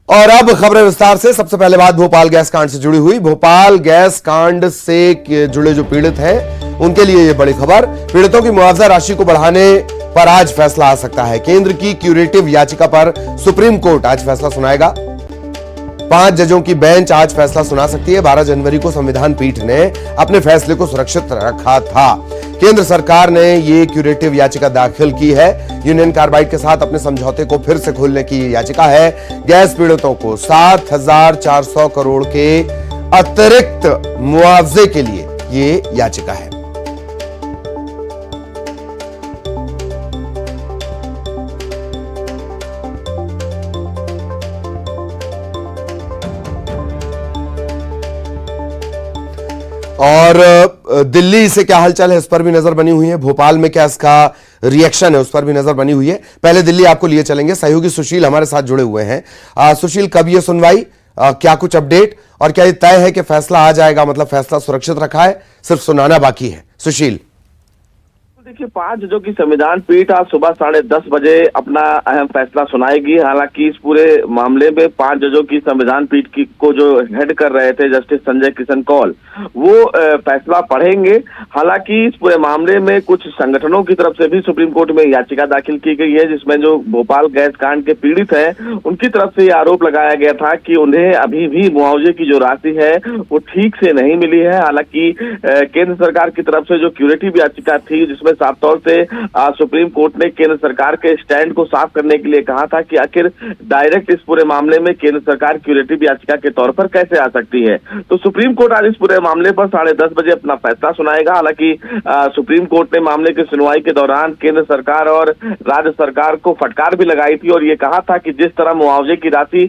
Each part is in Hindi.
और अब खबरें विस्तार से। सबसे पहले बात भोपाल गैस कांड से जुड़ी हुई। भोपाल गैस कांड से जुड़े जो पीड़ित हैं उनके लिए यह बड़ी खबर। पीड़ितों की मुआवजा राशि को बढ़ाने पर आज फैसला आ सकता है। केंद्र की क्यूरेटिव याचिका पर सुप्रीम कोर्ट आज फैसला सुनाएगा। 5 जजों की बेंच आज फैसला सुना सकती है। 12 जनवरी को संविधान पीठ ने अपने फैसले को सुरक्षित रखा था। केंद्र सरकार ने ये क्यूरेटिव याचिका दाखिल की है। यूनियन कार्बाइड के साथ अपने समझौते को फिर से खोलने की याचिका है। गैस पीड़ितों को 7,400 करोड़ के अतिरिक्त मुआवजे के लिए ये याचिका है। और दिल्ली से क्या हालचाल है इस पर भी नजर बनी हुई है। भोपाल में क्या इसका रिएक्शन है उस पर भी नजर बनी हुई है। पहले दिल्ली आपको लिए चलेंगे। सहयोगी सुशील हमारे साथ जुड़े हुए हैं। सुशील, कब ये सुनवाई, क्या कुछ अपडेट, और क्या ये तय है कि फैसला आ जाएगा, मतलब फैसला सुरक्षित रखा है, सिर्फ सुनाना बाकी है? सुशील, देखिए, 5 जजों की संविधान पीठ आज सुबह 10:30 बजे अपना अहम फैसला सुनाएगी। हालांकि इस पूरे मामले में 5 जजों की संविधान पीठ को जो हेड कर रहे थे जस्टिस संजय किशन कौल, वो फैसला पढ़ेंगे। हालांकि इस पूरे मामले में कुछ संगठनों की तरफ से भी सुप्रीम कोर्ट में याचिका दाखिल की गई है, जिसमें जो भोपाल गैस कांड के पीड़ित हैं उनकी तरफ से ये आरोप लगाया गया था कि उन्हें अभी भी मुआवजे की जो राशि है वो ठीक से नहीं मिली है। हालांकि केंद्र सरकार की तरफ से जो क्यूरेटिव याचिका थी, जिसमें साफ तौर से सुप्रीम कोर्ट ने केंद्र सरकार के स्टैंड को साफ करने के लिए कहा था कि आखिर डायरेक्ट इस पूरे मामले में केंद्र सरकार क्यूरेटिव याचिका के तौर पर कैसे आ सकती है। तो सुप्रीम कोर्ट आज इस पूरे मामले पर 10:30 बजे अपना फैसला सुनाएगा। हालांकि सुप्रीम कोर्ट ने मामले की सुनवाई के दौरान केंद्र सरकार और राज्य सरकार को फटकार भी लगाई थी और ये कहा था कि जिस तरह मुआवजे की राशि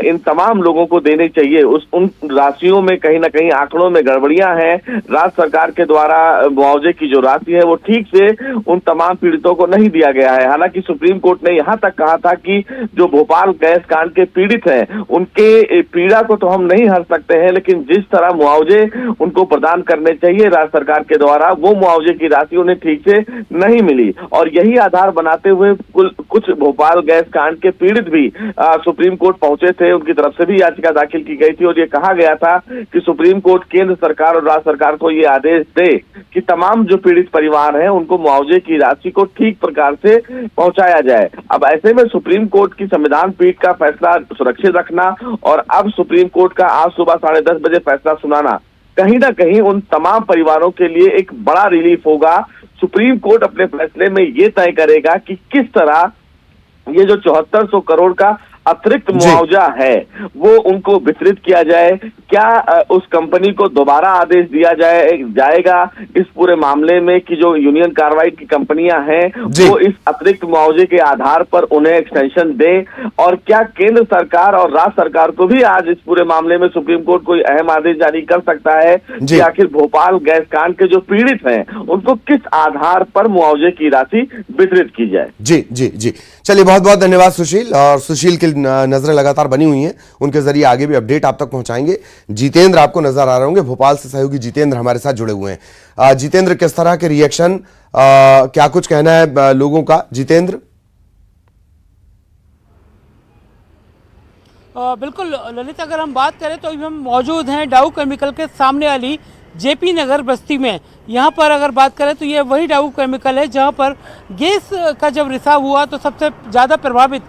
इन तमाम लोगों को देनी चाहिए, उन राशियों में कहीं ना कहीं आंकड़ों में गड़बड़ियां हैं। राज्य सरकार के द्वारा मुआवजे की जो राशि है वो ठीक से उन तमाम पीड़ितों को नहीं दिया गया है। हालांकि सुप्रीम कोर्ट ने यहां तक कहा था कि जो भोपाल गैस कांड के पीड़ित हैं उनके पीड़ा को तो हम नहीं हर सकते हैं, लेकिन जिस तरह मुआवजे उनको प्रदान करने चाहिए राज्य सरकार के द्वारा, वो मुआवजे की राशि उन्हें ठीक से नहीं मिली। और यही आधार बनाते हुए कुछ भोपाल गैस कांड के पीड़ित भी सुप्रीम कोर्ट पहुंचे थे। उनकी तरफ से भी याचिका दाखिल की गई थी और ये कहा गया था कि सुप्रीम कोर्ट केंद्र सरकार और राज्य सरकार को ये आदेश दे कि तमाम जो पीड़ित परिवार हैं उनको मुआवजे की राशि को ठीक प्रकार से पहुंचाया जाए। अब ऐसे में सुप्रीम कोर्ट की संविधान पीठ का फैसला सुरक्षित रखना और अब सुप्रीम कोर्ट का आज सुबह 10:30 बजे फैसला सुनाना कहीं ना कहीं उन तमाम परिवारों के लिए एक बड़ा रिलीफ होगा। सुप्रीम कोर्ट अपने फैसले में ये तय करेगा कि किस तरह ये जो 7400 करोड़ का अतिरिक्त मुआवजा है वो उनको वितरित किया जाए। क्या उस कंपनी को दोबारा आदेश दिया जाएगा इस पूरे मामले में कि जो यूनियन कार्बाइड की कंपनियां हैं वो इस अतिरिक्त मुआवजे के आधार पर उन्हें एक्सटेंशन दें, और क्या केंद्र सरकार और राज्य सरकार को भी आज इस पूरे मामले में सुप्रीम कोर्ट कोई अहम आदेश जारी कर सकता है कि आखिर भोपाल गैस कांड के जो पीड़ित हैं उनको किस आधार पर मुआवजे की राशि वितरित की जाए। जी जी जी, चलिए बहुत बहुत धन्यवाद सुशील। और सुशील की नजरें लगातार बनी हुई हैं, उनके जरिए आगे भी अपडेट आप तक पहुंचाएंगे। जितेंद्र आपको नजर आ रहे होंगे, भोपाल से सहयोगी जितेंद्र हमारे साथ जुड़े हुए हैं। जितेंद्र, किस तरह के रिएक्शन, क्या कुछ कहना है लोगों का? जितेंद्र। बिल्कुल ललित, अगर हम बात करें तो अभी हम मौजूद हैं डाउ केमिकल के सामने वाली जेपी नगर बस्ती में। यहाँ पर अगर बात करें तो ये वही डाउ केमिकल है जहाँ पर गैस का जब रिसाव हुआ तो सबसे ज़्यादा प्रभावित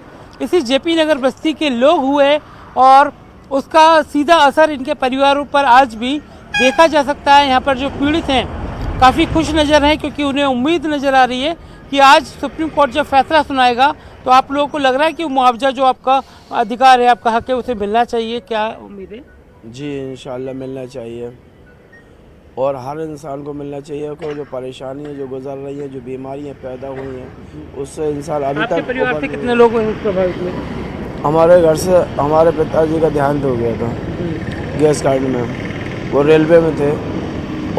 इसी जेपी नगर बस्ती के लोग हुए और उसका सीधा असर इनके परिवारों पर आज भी देखा जा सकता है। यहाँ पर जो पीड़ित हैं काफ़ी खुश नज़र हैं क्योंकि उन्हें उम्मीद नज़र आ रही है कि आज सुप्रीम कोर्ट जब फैसला सुनाएगा तो आप लोगों को लग रहा है कि मुआवजा जो आपका अधिकार है, आपका हक है, उसे मिलना चाहिए। क्या उम्मीद है? जी इंशाल्लाह मिलना चाहिए और हर इंसान को मिलना चाहिए। कोई जो परेशानी है, जो गुजर रही है, जो बीमारियां पैदा हुई हैं, उससे इंसान अभी तक। परिवार से कितने लोग हैं प्रभावित में? हमारे घर से हमारे पिताजी का देहांत हो गया था गैस कांड में। वो रेलवे में थे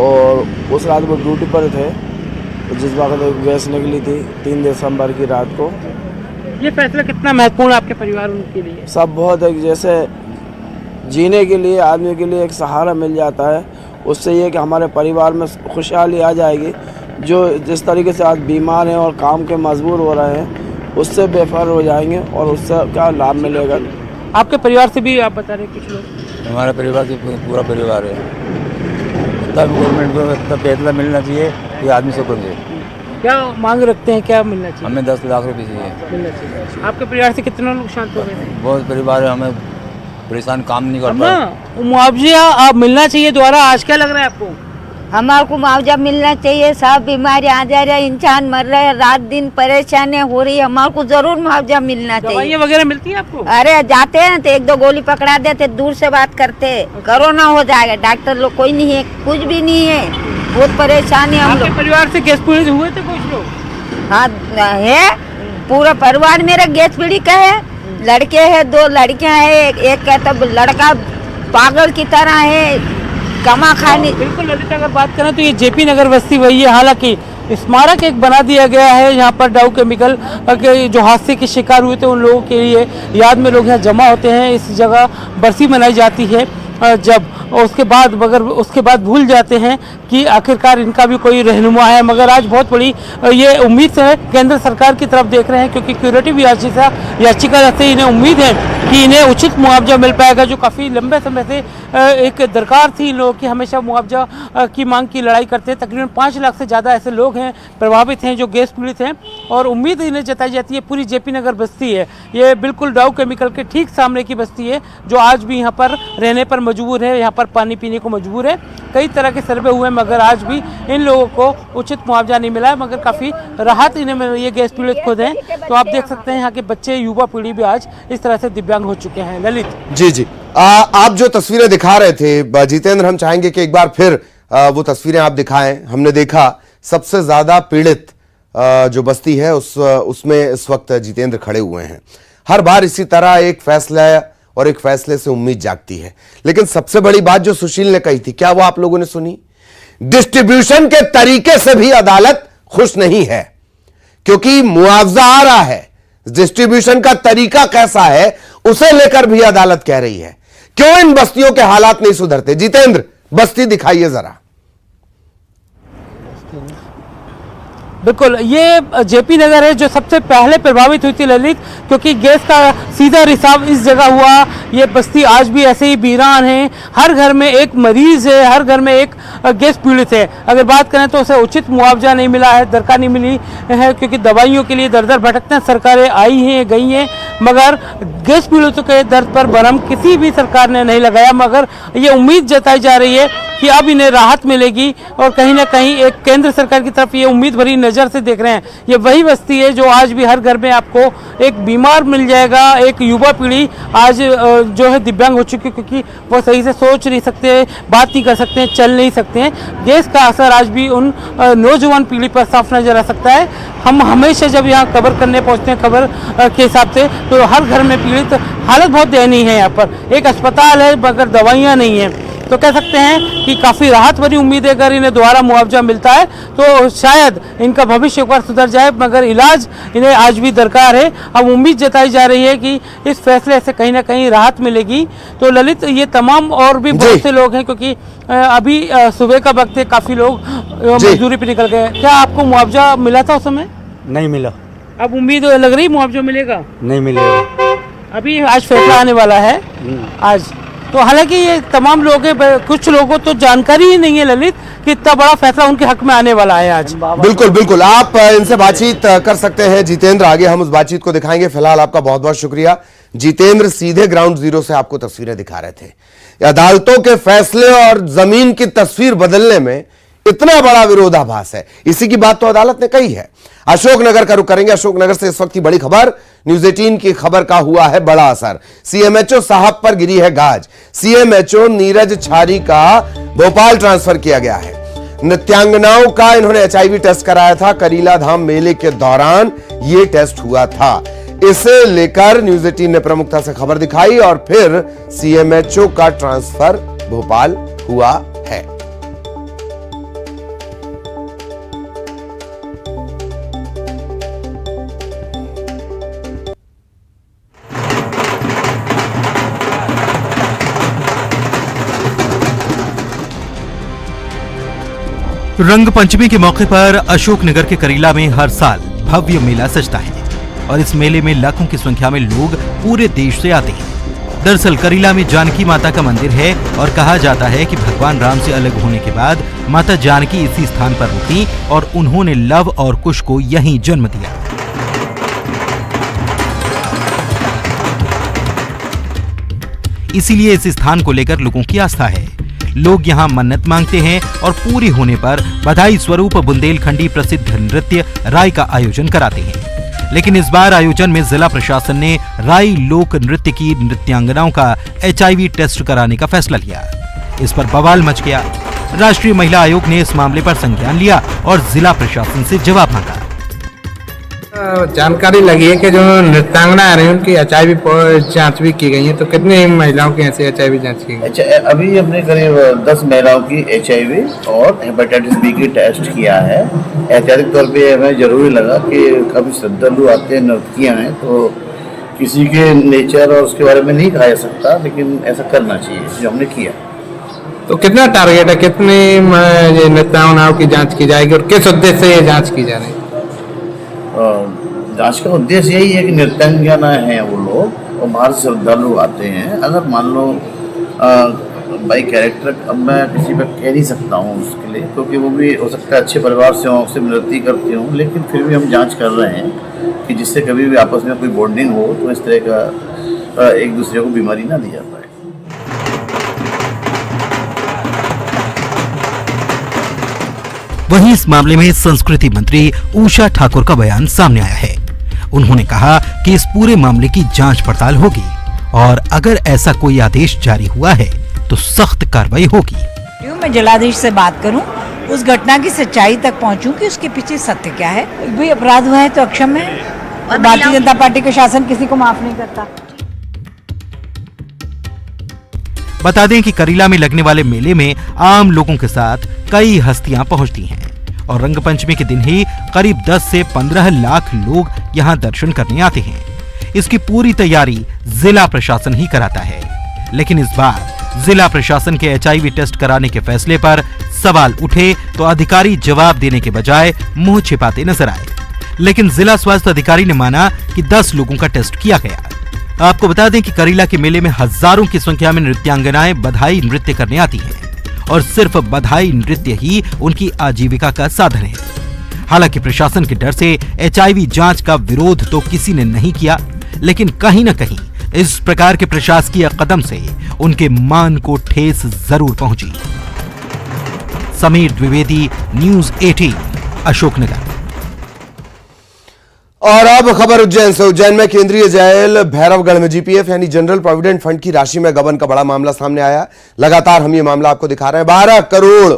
और उस रात वो ड्यूटी पर थे जिस वक्त गैस निकली थी 3 दिसंबर की रात को। ये फैसला कितना महत्वपूर्ण आपके परिवार के लिए? सब बहुत एक जैसे जीने के लिए आदमी के लिए एक सहारा मिल जाता है। उससे ये कि हमारे परिवार में खुशहाली आ जाएगी। जो जिस तरीके से आज बीमार हैं और काम के मजबूर हो रहे हैं उससे बेफर हो जाएंगे और उससे क्या लाभ मिलेगा। आपके परिवार से भी आप बता रहे हैं कुछ लोग? हमारे परिवार से पूरा परिवार है। तब गवर्नमेंट को इतना पैसा मिलना चाहिए कि आदमी सब करेंगे। क्या मांग रखते हैं, क्या मिलना चाहिए? हमें 10 लाख रुपए चाहिए। मिलना चाहिए। आपके परिवार से कितने लोग शांत हो गए थे? बहुत परिवार है, हमें परेशान काम नहीं कर अम्मा, पाए। मुआवजा आप मिलना चाहिए दोबारा, आज क्या लग रहा है आपको? हमारे को मुआवजा मिलना चाहिए। सब बीमारी आ जा रहे हैं, इंसान मर रहे हैं, रात दिन परेशानी हो रही है। हमारे को जरूर मुआवजा मिलना चाहिए। दवाइयाँ वगैरह मिलती है आपको? अरे जाते हैं तो 1-2 गोली पकड़ा देते, दूर से बात करते, कोरोना हो जाएगा। डॉक्टर लोग कोई नहीं है, कुछ भी नहीं है, बहुत परेशानी हम आपके लोग। परिवार से गैस पीड़ित हुए थे कुछ लोग? हाँ है, पूरा परिवार मेरा गैस पीड़ित का है। लड़के हैं, 2 लड़कियां हैं, एक का तो लड़का पागल की तरह है, कमा खाने। बिल्कुल ललित, अगर बात करें तो ये जेपी नगर बस्ती वही है। हालांकि स्मारक एक बना दिया गया है यहाँ पर डाउ केमिकल के जो हादसे के शिकार हुए थे उन लोगों के लिए याद में लोग यहाँ जमा होते हैं। इस जगह बरसी मनाई जाती है जब उसके बाद मगर उसके बाद भूल जाते हैं कि आखिरकार इनका भी कोई रहनुमा है। मगर आज बहुत बड़ी ये उम्मीद है केंद्र सरकार की तरफ देख रहे हैं, क्योंकि क्यूरेटिव याचिका से इन्हें उम्मीद है कि इन्हें उचित मुआवजा मिल पाएगा, जो काफ़ी लंबे समय से एक दरकार थी इन लोगों की। हमेशा मुआवजा की मांग की लड़ाई करते हैं। तकरीबन 5 लाख से ज़्यादा ऐसे लोग हैं प्रभावित हैं जो गैस पीड़ित हैं, और उम्मीद इन्हें जताई जाती है। पूरी जेपी नगर बस्ती है, ये बिल्कुल डाउ केमिकल के ठीक सामने की बस्ती है, जो आज भी यहाँ पर रहने पर मजबूर है, यहाँ पर पानी पीने को मजबूर है। कई तरह के सर्वे हुए मगर आज भी इन लोगों को उचित मुआवजा नहीं मिला है, मगर काफ़ी राहत इन्हें मिल रही है। गैस पीड़ित खुद हैं, तो आप देख सकते हैं यहाँ के बच्चे, युवा पीढ़ी भी आज इस तरह से दिव्यांग हो चुके हैं। ललित जी जी, आप जो तस्वीरें दिखा रहे थे जितेंद्र, हम चाहेंगे कि एक बार फिर वो तस्वीरें आप दिखाएं। हमने देखा सबसे ज्यादा पीड़ित जो बस्ती है उसमें इस वक्त जितेंद्र खड़े हुए हैं। हर बार इसी तरह एक फैसला और एक फैसले से उम्मीद जागती है, लेकिन सबसे बड़ी बात जो सुशील ने कही थी, क्या वो आप लोगों ने सुनी? डिस्ट्रीब्यूशन के तरीके से भी अदालत खुश नहीं है, क्योंकि मुआवजा आ रहा है, डिस्ट्रीब्यूशन का तरीका कैसा है उसे लेकर भी अदालत कह रही है। क्यों इन बस्तियों के हालात नहीं सुधरते? जितेंद्र, बस्ती दिखाइए जरा। बिल्कुल, ये जेपी नगर है जो सबसे पहले प्रभावित हुई थी ललित, क्योंकि गैस का सीधा रिसाव इस जगह हुआ। ये बस्ती आज भी ऐसे ही वीरान है, हर घर में एक मरीज है, हर घर में एक गैस पीड़ित है। अगर बात करें तो उसे उचित मुआवजा नहीं मिला है, दरकार नहीं मिली है, क्योंकि दवाइयों के लिए दर दर भटकते हैं। सरकारें आई हैं गई हैं, मगर गैस पीड़ितों के दर्द पर भरम किसी भी सरकार ने नहीं लगाया। मगर ये उम्मीद जताई जा रही है कि अब इन्हें राहत मिलेगी, और कहीं ना कहीं एक केंद्र सरकार की तरफ ये उम्मीद भरी नज़र से देख रहे हैं। ये वही बस्ती है जो आज भी हर घर में आपको एक बीमार मिल जाएगा। एक युवा पीढ़ी आज जो है दिव्यांग हो चुकी है, क्योंकि वो सही से सोच नहीं सकते, बात नहीं कर सकते, चल नहीं सकते हैं। गैस का असर आज भी उन नौजवान पीढ़ी पर साफ नजर आ सकता है। हम हमेशा जब यहाँ कवर करने पहुँचते हैं खबर के हिसाब से, तो हर घर में पीड़ित हालत बहुत दयनीय है। यहाँ पर एक अस्पताल है मगर दवाइयाँ नहीं हैं, तो कह सकते हैं कि काफ़ी राहत भरी उम्मीद है। अगर इन्हें दोबारा मुआवजा मिलता है तो शायद इनका भविष्य एक बार सुधर जाए, मगर इलाज इन्हें आज भी दरकार है। अब उम्मीद जताई जा रही है कि इस फैसले से कहीं ना कहीं राहत मिलेगी। तो ललित, ये तमाम और भी बहुत से लोग हैं, क्योंकि अभी सुबह का वक्त है, काफ़ी लोग मजदूरी पे निकल गए। क्या आपको मुआवजा मिला था उस समय? नहीं मिला। अब उम्मीद लग रही मुआवजा मिलेगा? नहीं मिलेगा। अभी आज फैसला आने वाला है आज, तो हालांकि ये तमाम लोग हैं, कुछ लोगों तो जानकारी ही नहीं है ललित कि इतना बड़ा फैसला उनके हक में आने वाला है आज। बिल्कुल बिल्कुल, आप इनसे बातचीत कर सकते हैं जितेंद्र, आगे हम उस बातचीत को दिखाएंगे। फिलहाल आपका बहुत बहुत शुक्रिया। जितेंद्र सीधे ग्राउंड जीरो से आपको तस्वीरें दिखा रहे थे। अदालतों के फैसले और जमीन की तस्वीर बदलने में इतना बड़ा विरोधाभास है, इसी की बात तो अदालत ने कही है। अशोकनगर का रुख करेंगे। अशोकनगर से इस वक्त की बड़ी खबर, न्यूज 18 की खबर का हुआ है बड़ा असर। सीएमएचओ साहब पर गिरी है गाज। सीएमएचओ नीरज छारी का भोपाल ट्रांसफर किया गया है। नृत्यांगनाओं का इन्होंने एचआईवी टेस्ट कराया था। करीला धाम मेले के दौरान यह टेस्ट हुआ था। इसे लेकर न्यूज 18 ने प्रमुखता से खबर दिखाई, और फिर सीएमएचओ का ट्रांसफर भोपाल हुआ है। रंग पंचमी के मौके पर अशोकनगर के करीला में हर साल भव्य मेला सजता है, और इस मेले में लाखों की संख्या में लोग पूरे देश से आते हैं। दरअसल करीला में जानकी माता का मंदिर है और कहा जाता है कि भगवान राम से अलग होने के बाद माता जानकी इसी स्थान पर रुकी और उन्होंने लव और कुश को यहीं जन्म दिया। इसीलिए इस स्थान को लेकर लोगों की आस्था है। लोग यहाँ मन्नत मांगते हैं और पूरी होने पर बधाई स्वरूप बुंदेलखंडी प्रसिद्ध नृत्य राई का आयोजन कराते हैं। लेकिन इस बार आयोजन में जिला प्रशासन ने राई लोक नृत्य की नृत्यांगनाओं का HIV टेस्ट कराने का फैसला लिया। इस पर बवाल मच गया। राष्ट्रीय महिला आयोग ने इस मामले पर संज्ञान लिया और जिला प्रशासन से जवाब मांगा। जानकारी लगी है कि जो नृत्यांगना आ रही है उनकी HIV जांच भी की गई है, तो कितनी महिलाओं की ऐसे HIV जांच की गई? अच्छा, अभी हमने करीब 10 महिलाओं की HIV और हेपेटाइटिस B की टेस्ट किया है। ऐतिहासिक तौर पे हमें जरूरी लगा कि कभी श्रद्धालु आते हैं, नर्तकियाँ हैं, तो किसी के नेचर और उसके बारे में नहीं कहा जा सकता, लेकिन ऐसा करना चाहिए, जो हमने किया। तो कितना टारगेट है, कितनी नृत्यांगनाओं की जाँच की जाएगी और किस उद्देश्य से ये जाँच की जा रही है? जांच का उद्देश्य यही है कि नृत्यांगना हैं वो लोग और बाहर से श्रद्धालु आते हैं। अगर मान लो बाई कैरेक्टर, अब मैं किसी पर कह नहीं सकता हूँ उसके लिए, क्योंकि वो भी हो सकता है अच्छे परिवार से हों, से नृत्य करते हों, लेकिन फिर भी हम जांच कर रहे हैं कि जिससे कभी भी आपस में कोई बॉन्डिंग हो तो इस तरह का एक दूसरे को बीमारी ना दी जा पाए। वहीं इस मामले में संस्कृति मंत्री उषा ठाकुर का बयान सामने आया है। उन्होंने कहा कि इस पूरे मामले की जांच पड़ताल होगी और अगर ऐसा कोई आदेश जारी हुआ है तो सख्त कार्रवाई होगी। मैं जिलाधीश से बात करूं, उस घटना की सच्चाई तक पहुंचूं कि उसके पीछे सत्य क्या है। भी अपराध हुआ है तो अक्षम्य है और भारतीय जनता पार्टी का शासन किसी को माफ नहीं करता। बता दें कि करीला में लगने वाले मेले में आम लोगों के साथ कई हस्तियां पहुंचती हैं और रंगपंचमी के दिन ही करीब 10 से 15 लाख लोग यहां दर्शन करने आते हैं। इसकी पूरी तैयारी जिला प्रशासन ही कराता है। लेकिन इस बार जिला प्रशासन के HIV टेस्ट कराने के फैसले पर सवाल उठे तो अधिकारी जवाब देने के बजाय मुंह छिपाते नजर आए। लेकिन जिला स्वास्थ्य अधिकारी ने माना कि 10 लोगों का टेस्ट किया गया। आपको बता दें कि करीला के मेले में हजारों की संख्या में नृत्यांगनाएं बधाई नृत्य करने आती हैं और सिर्फ बधाई नृत्य ही उनकी आजीविका का साधन है। हालांकि प्रशासन के डर से HIV जांच का विरोध तो किसी ने नहीं किया, लेकिन कहीं न कहीं इस प्रकार के प्रशासकीय कदम से उनके मान को ठेस जरूर पहुंची। समीर द्विवेदी, न्यूज़ 18, अशोकनगर। और अब खबर उज्जैन से। उज्जैन में केंद्रीय जेल भैरवगढ़ में GPF यानी जनरल प्रोविडेंट फंड की राशि में गबन का बड़ा मामला सामने आया। लगातार हम ये मामला आपको दिखा रहे हैं। 12 करोड़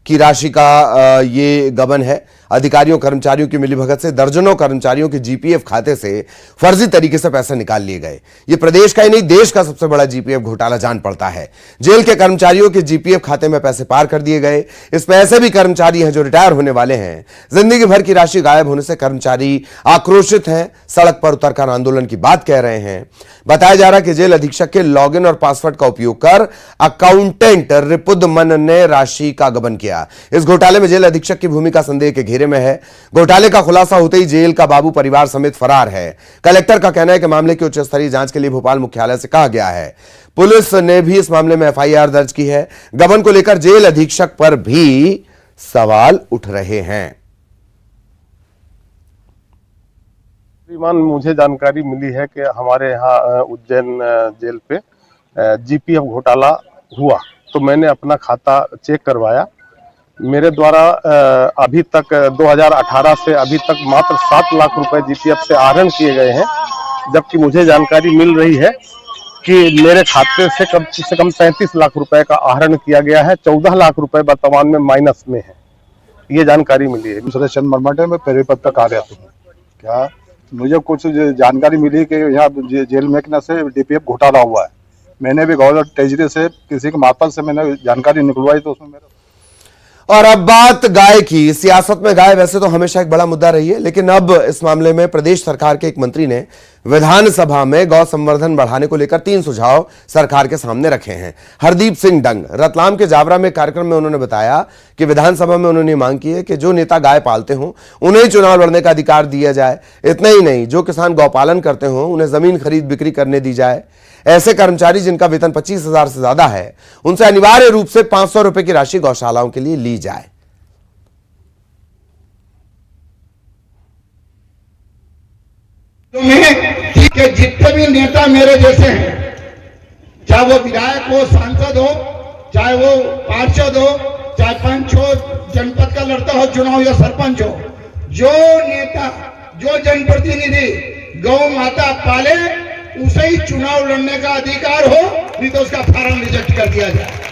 की राशि का ये गबन है। अधिकारियों कर्मचारियों की मिलीभगत से दर्जनों कर्मचारियों के GPF खाते से फर्जी तरीके से पैसे निकाल लिए गए। ये प्रदेश का ही नहीं देश का सबसे बड़ा GPF घोटाला जान पड़ता है। जेल के कर्मचारियों के GPF खाते में पैसे पार कर दिए गए। इसमें ऐसे भी कर्मचारी हैं जो रिटायर होने वाले हैं। जिंदगी भर की राशि गायब होने से कर्मचारी आक्रोशित हैं, सड़क पर उतरकर आंदोलन की बात कह रहे हैं। बताया जा रहा है कि जेल अधीक्षक के लॉगिन और पासवर्ड का उपयोग कर अकाउंटेंट रिपुदमन ने राशि का गबन किया। इस घोटाले में जेल अधीक्षक की भूमिका संदेह के घेरे में है। घोटाले का खुलासा होते ही जेल का बाबू परिवार समेत फरार है। कलेक्टर का कहना है कि मामले की उच्च स्तरीय जांच के लिए भोपाल मुख्यालय से कहा गया है। पुलिस ने भी इस मामले में FIR दर्ज की है। गबन को लेकर जेल अधीक्षक पर भी सवाल उठ रहे हैं। मुझे जानकारी मिली है कि हमारे यहाँ उज्जैन जेल पे GPF घोटाला हुआ, तो मैंने अपना खाता चेक करवाया। मेरे द्वारा अभी तक 2018 से अभी तक मात्र 7 लाख रुपए GPF से आहरण किए गए हैं, जबकि मुझे जानकारी मिल रही है कि मेरे खाते से कम से कम 37 लाख रुपए का आहरण किया गया है। 14 लाख रुपए वर्तमान में माइनस में है। ये जानकारी मिली है। दूसरे चंद मरमटे में पेरीपत तक आ रहे थे। क्या मुझे कुछ जानकारी मिली कि यहाँ जेल में से DPF घोटाला हुआ है। मैंने भी गवर्नर ट्रेजरी से किसी के मार्फत से मैंने जानकारी निकलवाई, तो उसमें मेरा। और अब बात गाय की। सियासत में गाय वैसे तो हमेशा एक बड़ा मुद्दा रही है, लेकिन अब इस मामले में प्रदेश सरकार के एक मंत्री ने विधानसभा में गौ संवर्धन बढ़ाने को लेकर 3 सुझाव सरकार के सामने रखे हैं। हरदीप सिंह डंग रतलाम के जावरा में कार्यक्रम में उन्होंने बताया कि विधानसभा में उन्होंने मांग की है कि जो नेता गाय पालते हों उन्हें चुनाव लड़ने का अधिकार दिया जाए। इतना ही नहीं, जो किसान गौपालन करते हों उन्हें जमीन खरीद बिक्री करने दी जाए। ऐसे कर्मचारी जिनका वेतन 25,000 से ज्यादा है, उनसे अनिवार्य रूप से 500 रुपए की राशि गौशालाओं के लिए ली जाए। कि जितने भी नेता मेरे जैसे हैं, चाहे वो विधायक हो, सांसद हो, चाहे वो पार्षद हो, चाहे पंच हो, जनपद का लड़ता हो चुनाव या सरपंच हो, जो नेता, जो जनप्रतिनिधि गौ माता पाले, उसे ही चुनाव लड़ने का अधिकार हो, नहीं तो उसका फार्म रिजेक्ट कर दिया जाए।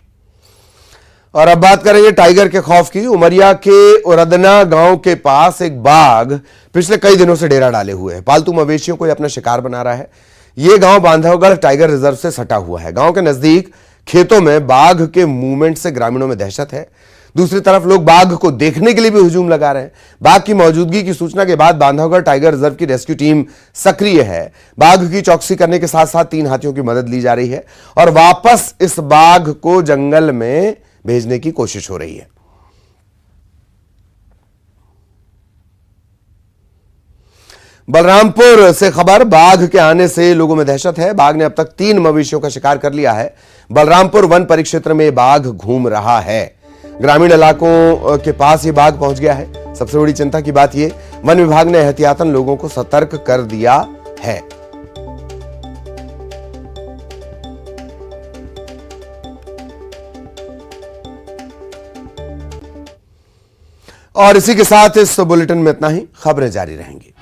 और अब बात करेंगे टाइगर के खौफ की। उमरिया के उरदना गांव के पास एक बाघ पिछले कई दिनों से डेरा डाले हुए है। पालतू मवेशियों को अपना शिकार बना रहा है। यह गांव बांधवगढ़ टाइगर रिजर्व से सटा हुआ है। गांव के नजदीक खेतों में बाघ के मूवमेंट से ग्रामीणों में दहशत है। दूसरी तरफ लोग बाघ को देखने के लिए भी हुजूम लगा रहे हैं। बाघ की मौजूदगी की सूचना के बाद बांधवगढ़ टाइगर रिजर्व की रेस्क्यू टीम सक्रिय है। बाघ की चौकसी करने के साथ साथ 3 हाथियों की मदद ली जा रही है और वापस इस बाघ को जंगल में भेजने की कोशिश हो रही है। बलरामपुर से खबर, बाघ के आने से लोगों में दहशत है। बाघ ने अब तक 3 मवेशियों का शिकार कर लिया है। बलरामपुर वन परिक्षेत्र में बाघ घूम रहा है। ग्रामीण इलाकों के पास ये बाघ पहुंच गया है। सबसे बड़ी चिंता की बात यह, वन विभाग ने एहतियातन लोगों को सतर्क कर दिया है। और इसी के साथ इस बुलेटिन में इतना ही। खबरें जारी रहेंगी।